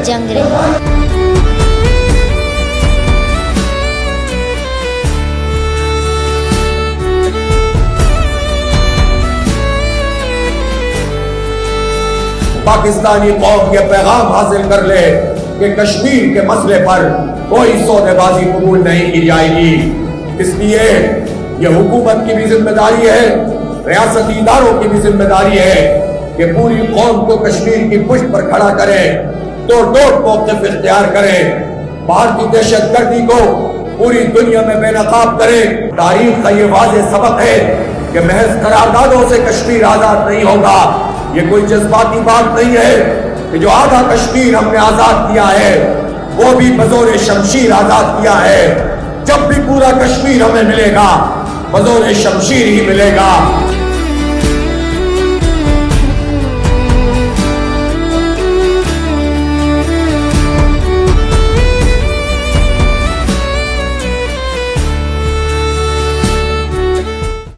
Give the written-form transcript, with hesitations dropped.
जंग रही। पाकिस्तानी कौम ये पैगाम हासिल कर ले कि कश्मीर के मसले पर कोई सौदेबाजी कबूल नहीं की जाएगी। इसलिए ये हुकूमत की भी जिम्मेदारी है, रियासती इदारों की भी जिम्मेदारी है कि पूरी कौम को कश्मीर की पुष्ट पर खड़ा करें, तोड़ मौक़िफ़ इख्तियार करें, भारतीय दहशतगर्दी को पूरी दुनिया में बेनकाब करें। तारीख का ये वाज़ेह सबक है कि महज करारदादों से कश्मीर आजाद नहीं होगा। ये कोई जज्बाती बात नहीं है कि जो आधा कश्मीर हमने आजाद किया है वो भी बज़ोर शमशीर आजाद किया है। जब भी पूरा कश्मीर हमें मिलेगा बज़ोर शमशीर ही मिलेगा।